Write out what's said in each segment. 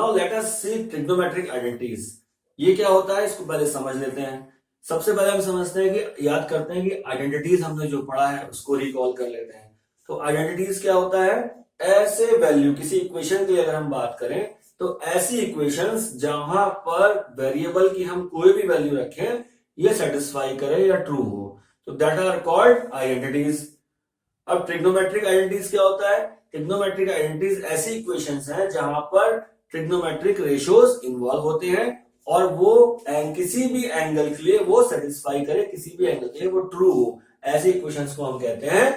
Now let us सी trigonometric identities. ये क्या होता है इसको पहले समझ लेते हैं। सबसे पहले हम समझते हैं कि याद करते हैं कि आइडेंटिटीज हमने जो पढ़ा है उसको रिकॉल कर लेते हैं। तो आइडेंटिटीज क्या होता है, ऐसे वैल्यू किसी इक्वेशन की अगर हम बात करें तो ऐसी इक्वेशंस जहां पर वेरिएबल की हम कोई भी वैल्यू रखें ये सेटिस्फाई करे या ट्रू हो, तो दैट आर कॉल्ड आइडेंटिटीज। अब ट्रिग्नोमेट्रिक आइडेंटिटीज क्या होता है, ट्रिग्नोमेट्रिक आइडेंटिटीज ऐसी इक्वेशंस हैं जहां पर ट्रिग्नोमेट्रिक रेशियोज इन्वॉल्व होते हैं और वो किसी भी एंगल के लिए वो सेटिस्फाई करे, किसी भी एंगल के लिए वो ट्रू हो। ऐसी इक्वेशंस को हम कहते हैं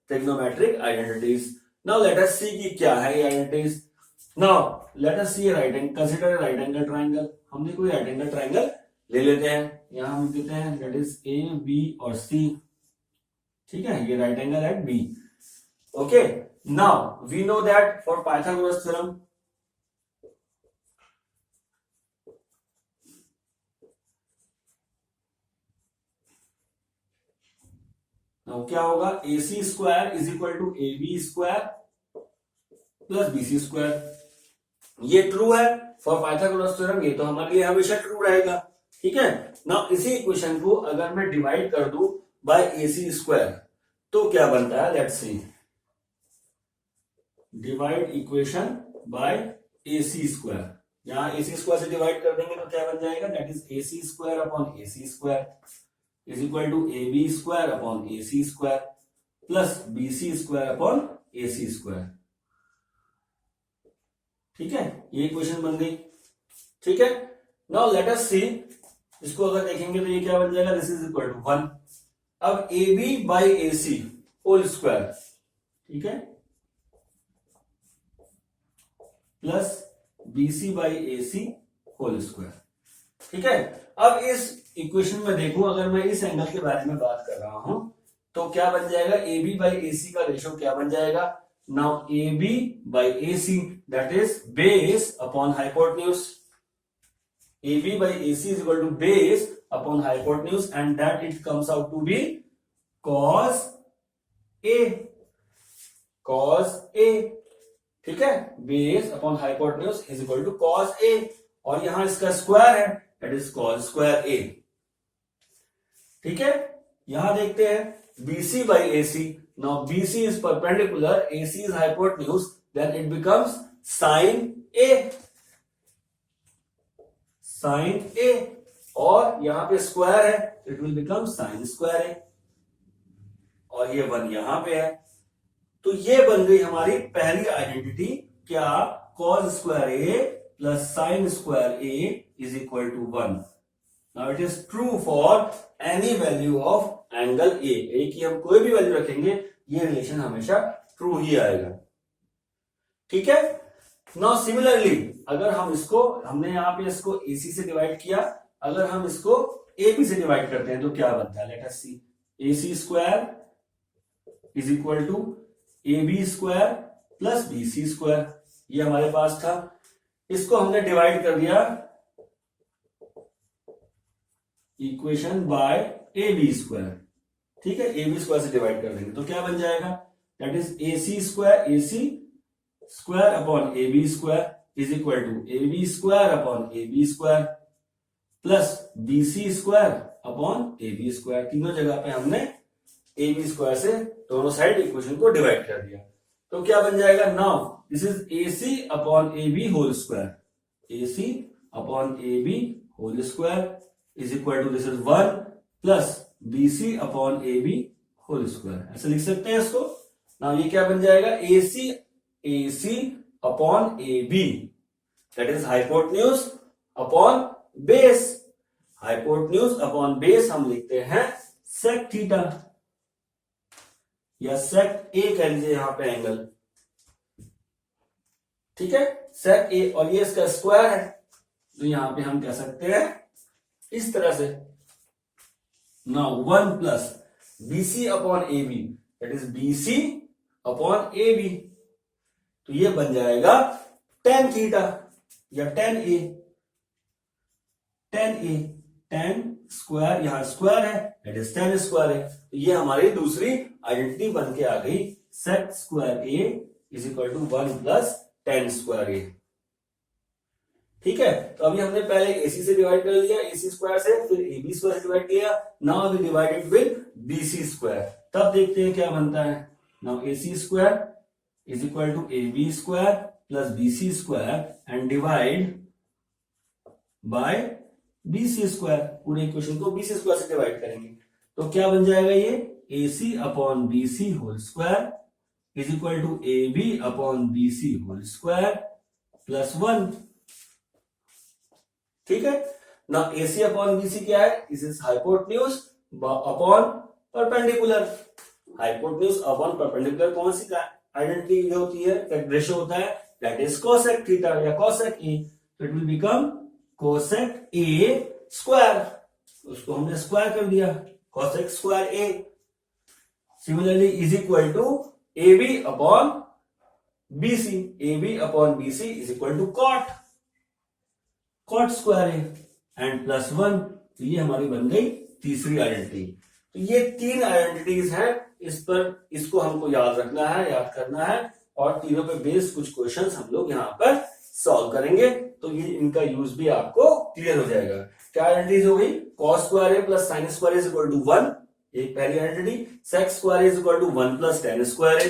trigonometric identities. Now let us see कि क्या है ये identities. Now let us see right angle, consider right angle triangle. हमने कोई राइट एंगल ट्राइंगल ले लेते हैं, यहां हम देते हैं दैट इज ए बी और सी। ठीक है, ये right angle at B. Okay, now we know that for Pythagoras theorem क्या होगा, A C square is equal to A B square plus B C square. ये ट्रू है फॉर पाइथागोरस थ्योरम, ये तो हमारे लिए हमेशा ट्रू रहेगा। ठीक है ना, इसी इक्वेशन को अगर मैं डिवाइड कर दूं बाय ए सी स्क्वायर तो क्या बनता है, let's see. Divide equation by A C square, यहां ए सी स्क्वायर से डिवाइड कर देंगे तो क्या बन जाएगा, that is A C square upon A C square is equal to A B square upon A C square plus B C square upon A C square. ठीक है, ये इक्वेशन बन गई। ठीक है, नाउ लेट अस सी, इसको अगर देखेंगे तो ये क्या बन जाएगा, दिस इज इक्वल टू 1। अब A B by A C whole square, ठीक है, plus B C by A C whole square. ठीक है, अब इस इक्वेशन में देखो, अगर मैं इस एंगल के बारे में बात कर रहा हूं तो क्या बन जाएगा, ए बी बाई ए सी का रेशियो क्या बन जाएगा, now AB by AC, that is base upon hypotenuse. AB by AC is equal to base upon hypotenuse and that it comes out to be cos A. cos A, ठीक है, base upon hypotenuse is equal to cos A और यहां इसका square है, that is cos square A। ठीक है, यहां देखते हैं BC by AC। Now BC is perpendicular, AC is hypotenuse, then it becomes sin A, sin A और यहां पे स्क्वायर है, it will become sin square A और ये 1 यहां पे है। तो ये बन गई हमारी पहली आइडेंटिटी, क्या, cos square A plus sin square A is equal to 1। Now it is true for any value of angle A की हम कोई भी वैल्यू रखेंगे ये रिलेशन हमेशा ट्रू ही आएगा। ठीक है, नाउ सिमिलरली अगर हम इसको, हमने यहां पे इसको एसी से डिवाइड किया, अगर हम इसको एबी से डिवाइड करते हैं तो क्या बनता है, let us see. A C square is equal to A B square plus B C square, ये हमारे पास था। इसको हमने डिवाइड कर दिया equation by A B square. ठीक है, ए बी स्क्वायर से डिवाइड कर देंगे तो क्या बन जाएगा, that is A C square upon A B square is equal to A B square upon A B square plus B C square upon A B square. तीनों जगह पे हमने ए बी स्क्वायर से दोनों साइड इक्वेशन को divide कर दिया तो क्या बन जाएगा, now this is A C upon A B whole square, A C upon A B whole square is equal to this is 1 plus B C upon A B whole square. ऐसे लिख सकते हैं इसको। नाउ ये क्या बन जाएगा, A C upon A B, that is hypotenuse upon base. Hypotenuse upon base हम लिखते हैं सेक थीटा या सेक ए कह लीजिए यहां पे एंगल। ठीक है, सेक ए और ये इसका स्क्वायर है तो यहां पे हम कह सकते हैं इस तरह से। Now 1 plus B C upon A B, that is B C upon A B, तो ये बन जाएगा tan थीटा या tan ए। tan स्क्वायर यहां स्क्वायर है, दैट इज tan स्क्वायर है, तो ये हमारी दूसरी आइडेंटिटी बन के आ गई, sec square A is equal to 1 plus tan square A. ठीक है, तो अभी हमने पहले AC से डिवाइड कर लिया, AC स्क्वायर से, फिर AB स्क्वायर से डिवाइड किया, now we divided with BC square. तब देखते हैं क्या बनता है। Now AC square is equal to AB square plus BC square and divide by BC square. पूरे इक्वेशन को BC स्क्वायर से डिवाइड करेंगे तो क्या बन जाएगा, ये AC upon BC whole square is equal to AB upon BC whole square plus 1। ठीक है ना, AC अपॉन BC क्या है, इस is hypotenuse upon perpendicular. Hypotenuse upon perpendicular कौन सी आइडेंटिटी होती है, रेशियो होता है, दैट इज कोसेक थीटा या कोसेक ए। तो it will become cosec A square, उसको हमने स्क्वायर कर दिया, cosec square A. Similarly is equal to AB upon BC, AB upon BC is equal to cot square A and plus 1। तो ये हमारी बन गई तीसरी आइडेंटिटी। तो ये 3 आइडेंटिटीज हैं, इस पर इसको हमको याद रखना है, याद करना है, और तीनों पे बेस्ड कुछ क्वेश्चंस हम लोग यहाँ पर सॉल्व करेंगे। तो ये इनका यूज भी आपको क्लियर हो जाएगा। क्या आइडेंटिटीज हो गई, cos square A plus sine square is equal to 1, एक पहली identity, sec square is equal to 1 plus tan square A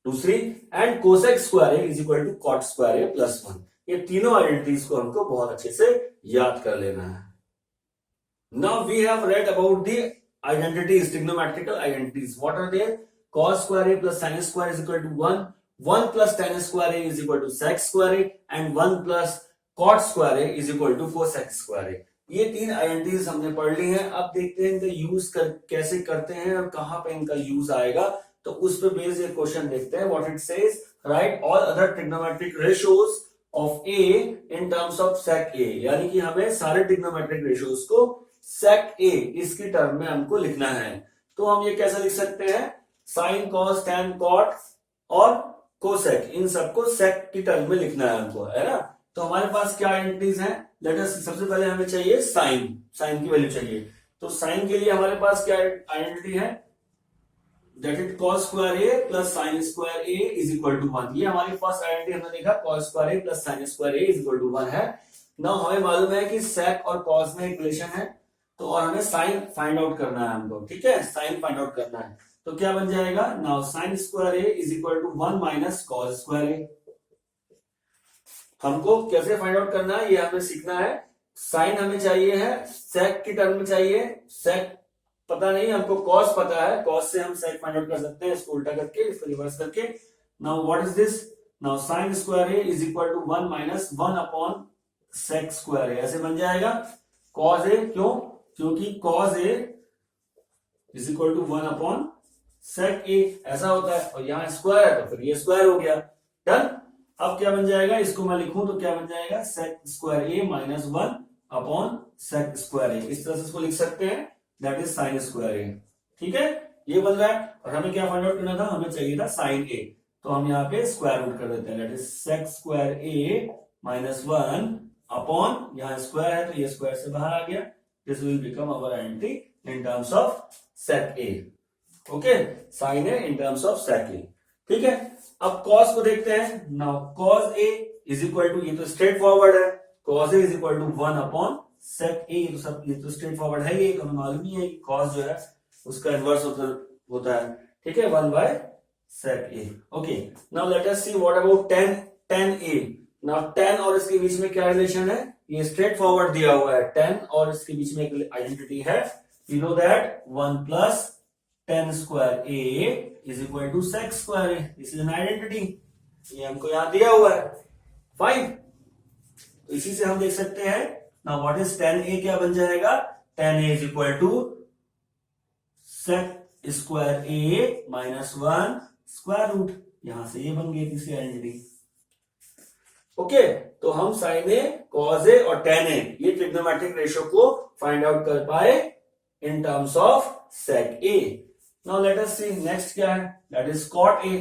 दूसरी, and cosec square A is equal to cot square A plus 1। ये तीनों identities को हमको बहुत अच्छे से याद कर लेना है। Now we have read about the identities, trigonometrical identities. What are they, cos square A plus sin square is equal to 1, 1 plus tan square A is equal to sec square A, and 1 plus cot square A is equal to cosec square A. ये 3 identities हमने पढ़ ली हैं। अब देखते हैं इनका use कैसे करते हैं और कहां पे इनका यूज आएगा। तो उस पे बेस्ड एक क्वेश्चन देखते हैं। What it says, right all other trigonometric ratios of a in terms of sec a, यानी कि हमें सारे ट्रिग्नोमेट्रिक रेशियोज को sec a इसकी टर्म में हमको लिखना है। तो हम ये कैसे लिख सकते हैं, sin cos tan cot और cosec, इन सबको sec की टर्म में लिखना है हमको, है ना। तो हमारे पास क्या आइडेंटिटीज हैं, लेट अस, सबसे पहले हमें चाहिए sin की वैल्यू चाहिए। तो sin के लिए हमारे पास क्या आइडेंटिटी है, that is cos square A plus sin square A is equal to 1। ये हमारी फर्स्ट आइडेंटिटी हमने देखा, cos square A plus sin square A is equal to 1 है। नाउ हमें मालूम है कि sec और cos में एक रिलेशन है, तो और हमें sin फाइंड आउट करना है हमको, ठीक है, sin फाइंड आउट करना है। तो क्या बन जाएगा, now sin square A is equal to 1 minus cos square A. हमको कैसे फाइंड आउट करना है ये हमें सीखना है। sin हमें चाहिए है, sec की टर्म में चाहिए, sec पता नहीं, हमको cos पता है, cos से हम sec फाइंड आउट कर सकते हैं, इसको उल्टा करके, इसको रिवर्स करके। Now what is this, now sin square A is equal to 1 minus 1 upon sec square A, ऐसे बन जाएगा। cos ए, क्यों, क्योंकि cos A is equal to 1 upon sec A, ऐसा होता है, और यहाँ स्क्वायर है तो फिर ये स्क्वायर हो गया, डन। अब क्या बन जाएगा, इसको मैं लिखूं तो क्या बन जाएगा, sec square A minus 1 upon sec square ए, इस तरह से इसको लिख सकते हैं, that is sin square A. ठीक है, ये बन रहा है, और हमें क्या फाइंड आउट करना था, हमें चाहिए था sin ए, तो हम यहाँ पे स्क्वायर रूट कर देते हैं, that is sec square A minus 1 upon, यहाँ स्क्वायर है तो ये स्क्वायर से बाहर आ गया, this will become our identity in terms of sec A. Okay, sin A in terms of sec A. ठीक है, अब cos को देखते हैं। Now cos A is equal to, ये तो स्ट्रेट फॉरवर्ड है, cos A is equal to 1 upon sec A, तो सब ये तो स्ट्रेट फॉरवर्ड है, ये हमें मालूम ही है कि cos जो है उसका इनवर्स होता है, ठीक है, 1 by sec A. Okay, now let us see what about tan A. Now tan और इसके बीच में क्या रिलेशन है, ये स्ट्रेट फॉरवर्ड दिया हुआ है, tan और इसके बीच में एक आइडेंटिटी है, you know that 1 plus tan square A is equal to sec square A, this is an identity, ये हमको यहां दिया हुआ है, फाइन। तो इसी से हम देख सकते हैं, now what is tan A, क्या बन जाएगा, tan A is equal to sec square A minus 1 square root, यहां से ये बन गई तीसरी आइडेंटिटी। ओके, तो हम sin ए, cos ए और tan ए, ये ट्रिग्नोमेट्रिक रेशियो को फाइंड आउट कर पाए in terms of sec A. Now let us see next क्या है, that is cot A.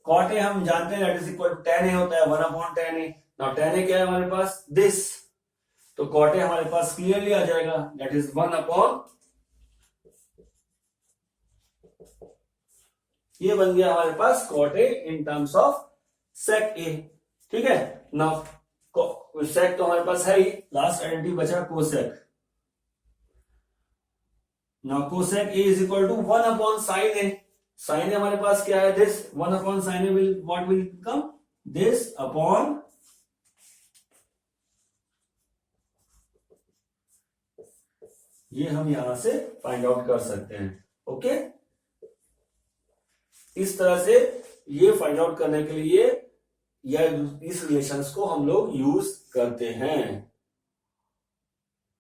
cot A हम जानते हैं, that is equal to tan A होता है 1 upon tan A. Now tan A क्या है हमारे पास, दिस, तो cot ए हमारे पास क्लियरली आ जाएगा, दैट इज 1 अपॉन, ये बन गया हमारे पास cot A in terms of sec A. ठीक है, नाउ सेक तो हमारे पास है ही, लास्ट आइडेंटिटी बचा cosec. Now cosec A is equal to 1 upon sine A. Sine A हमारे पास क्या है, this 1 upon sine A will what will come, this upon ये हम यहां से फाइंड आउट कर सकते हैं। ओके, इस तरह से ये फाइंड आउट करने के लिए या इस रिलेशंस को हम लोग यूज करते हैं।